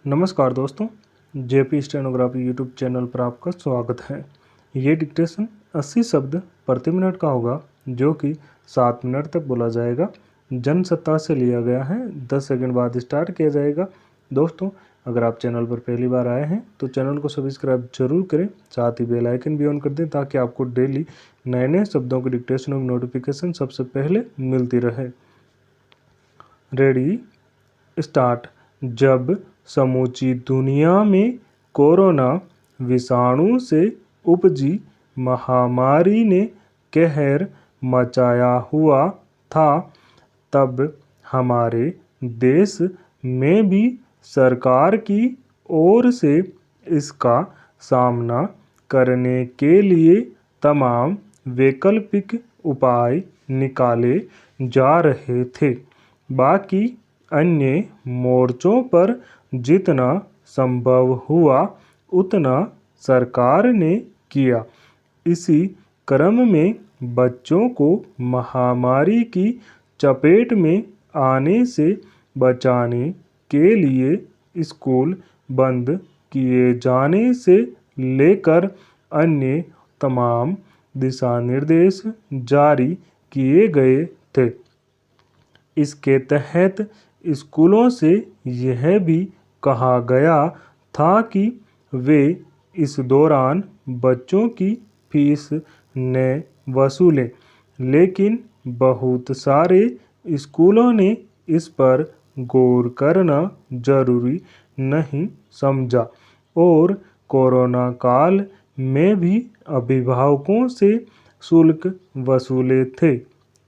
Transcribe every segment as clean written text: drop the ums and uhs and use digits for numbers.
नमस्कार दोस्तों, JP stenography YouTube channel पर आपका स्वागत है। ये डिक्टेशन 80 शब्द प्रति मिनट का होगा, जो कि 7 मिनट तक बोला जाएगा। जनसत्ता से लिया गया है। 10 सेकंड बाद स्टार्ट किया जाएगा। दोस्तों, अगर आप चैनल पर पहली बार आए हैं तो चैनल को सब्सक्राइब जरूर करें, साथ ही बेल आइकन भी ऑन कर दें ताकि आपको डेली नए नए शब्दों की डिक्टेशन और नोटिफिकेशन सबसे पहले मिलती रहे। Ready, start. जब समूची दुनिया में कोरोना विषाणु से उपजी महामारी ने कहर मचाया हुआ था, तब हमारे देश में भी सरकार की ओर से इसका सामना करने के लिए तमाम वैकल्पिक उपाय निकाले जा रहे थे। बाकी अन्य मोर्चों पर जितना संभव हुआ उतना सरकार ने किया। इसी क्रम में बच्चों को महामारी की चपेट में आने से बचाने के लिए स्कूल बंद किए जाने से लेकर अन्य तमाम दिशा निर्देश जारी किए गए थे। इसके तहत स्कूलों से यह भी कहा गया था कि वे इस दौरान बच्चों की फीस न वसूलें, लेकिन बहुत सारे स्कूलों ने इस पर गौर करना जरूरी नहीं समझा और कोरोना काल में भी अभिभावकों से शुल्क वसूले थे।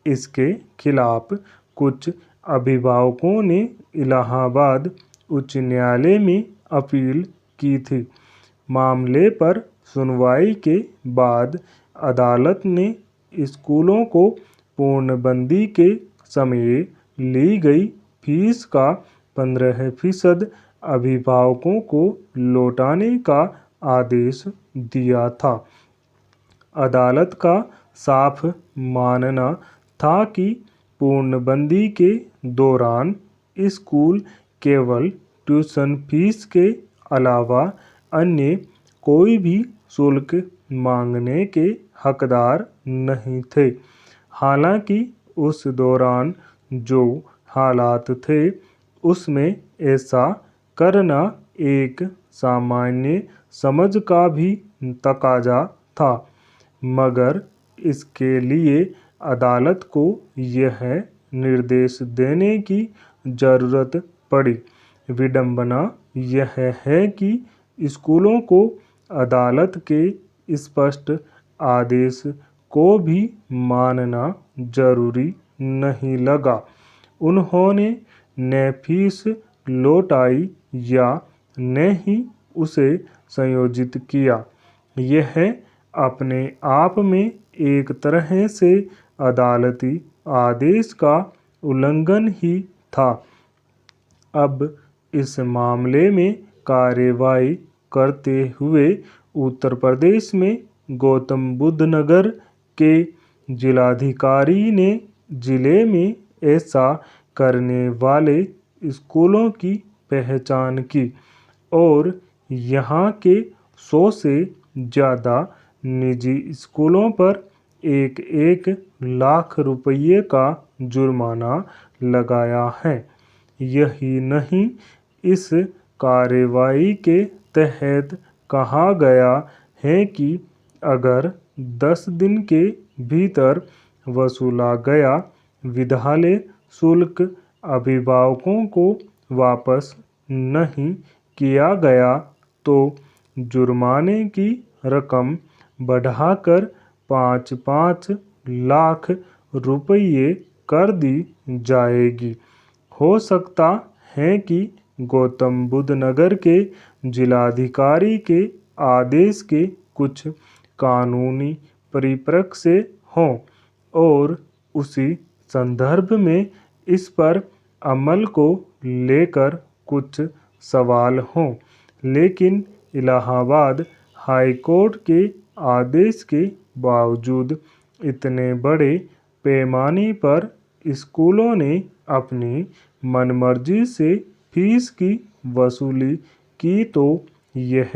इसके खिलाफ कुछ अभिभावकों ने इलाहाबाद उच्च न्यायालय में अपील की थी। मामले पर सुनवाई के बाद अदालत ने स्कूलों को पूर्णबंदी के समय ली गई फीस का 15% अभिभावकों को लौटाने का आदेश दिया था। अदालत का साफ मानना था कि पूर्णबंदी के दौरान स्कूल केवल ट्यूशन फीस के अलावा अन्य कोई भी शुल्क मांगने के हकदार नहीं थे। हालांकि उस दौरान जो हालात थे उसमें ऐसा करना एक सामान्य समझ का भी तकाजा था, मगर इसके लिए अदालत को यह निर्देश देने की ज़रूरत पड़ी। विडंबना यह है कि स्कूलों को अदालत के स्पष्ट आदेश को भी मानना जरूरी नहीं लगा। उन्होंने न फीस लौटाई या न ही उसे संयोजित किया। यह अपने आप में एक तरह से अदालती आदेश का उल्लंघन ही था। अब इस मामले में कार्रवाई करते हुए उत्तर प्रदेश में गौतम बुद्ध नगर के जिलाधिकारी ने जिले में ऐसा करने वाले स्कूलों की पहचान की और यहाँ के 100 से ज़्यादा निजी स्कूलों पर 1-1 लाख रुपये का जुर्माना लगाया है। यही नहीं, इस कार्रवाई के तहत कहा गया है कि अगर 10 दिन के भीतर वसूला गया विद्यालय शुल्क अभिभावकों को वापस नहीं किया गया तो जुर्माने की रकम बढ़ाकर 5-5 लाख रुपये कर दी जाएगी। हो सकता है कि गौतम बुद्ध नगर के जिलाधिकारी के आदेश के कुछ कानूनी परिप्रेक्ष्य हों और उसी संदर्भ में इस पर अमल को लेकर कुछ सवाल हों, लेकिन इलाहाबाद हाई कोर्ट के आदेश के बावजूद इतने बड़े पैमाने पर स्कूलों ने अपनी मनमर्जी से फीस की वसूली की तो यह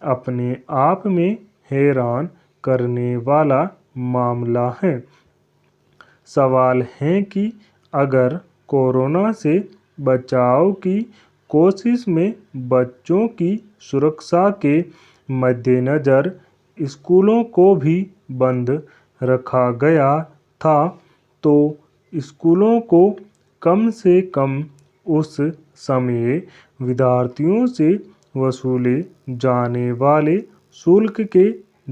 अपने आप में हैरान करने वाला मामला है। सवाल है कि अगर कोरोना से बचाव की कोशिश में बच्चों की सुरक्षा के मद्देनज़र स्कूलों को भी बंद रखा गया था, तो स्कूलों को कम से कम उस समय विद्यार्थियों से वसूले जाने वाले शुल्क के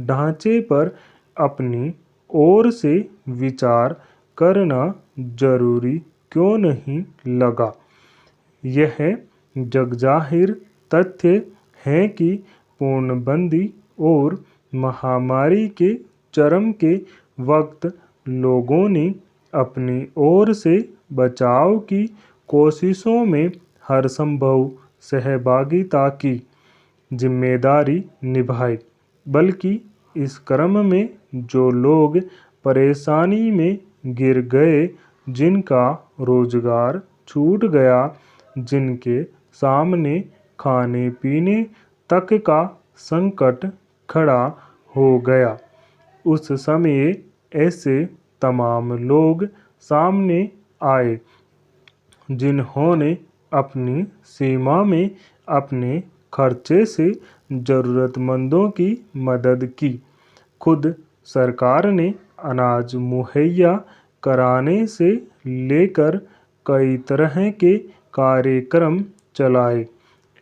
ढांचे पर अपनी ओर से विचार करना जरूरी क्यों नहीं लगा। यह जगजाहिर तथ्य है कि पूर्णबंदी और महामारी के चरम के वक्त लोगों ने अपनी ओर से बचाव की कोशिशों में हर संभव सहभागिता की जिम्मेदारी निभाई, बल्कि इस क्रम में जो लोग परेशानी में गिर गए, जिनका रोजगार छूट गया, जिनके सामने खाने पीने तक का संकट खड़ा हो गया, उस समय ऐसे तमाम लोग सामने आए जिन्होंने अपनी सीमा में अपने खर्चे से ज़रूरतमंदों की मदद की। खुद सरकार ने अनाज मुहैया कराने से लेकर कई तरह के कार्यक्रम चलाए।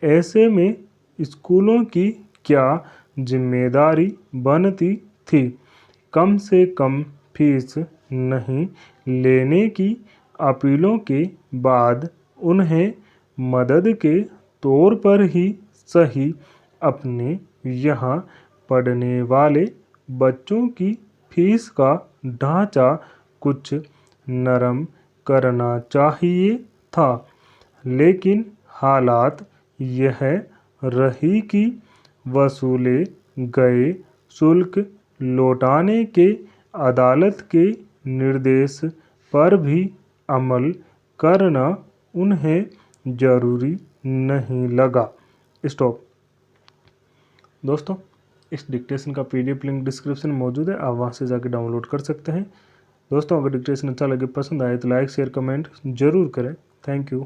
ऐसे में स्कूलों की क्या जिम्मेदारी बनती थी? कम से कम फीस नहीं लेने की अपीलों के बाद उन्हें मदद के तौर पर ही सही अपने यहाँ पढ़ने वाले बच्चों की फीस का ढांचा कुछ नरम करना चाहिए था। लेकिन हालात यह रही कि वसूले गए शुल्क लौटाने के अदालत के निर्देश पर भी अमल करना उन्हें जरूरी नहीं लगा। स्टॉप। दोस्तों, इस डिक्टेशन का PDF लिंक डिस्क्रिप्शन में मौजूद है, आप वहां से जाकर डाउनलोड कर सकते हैं। दोस्तों, अगर डिक्टेशन अच्छा लगे, पसंद आए तो लाइक शेयर कमेंट जरूर करें। Thank you.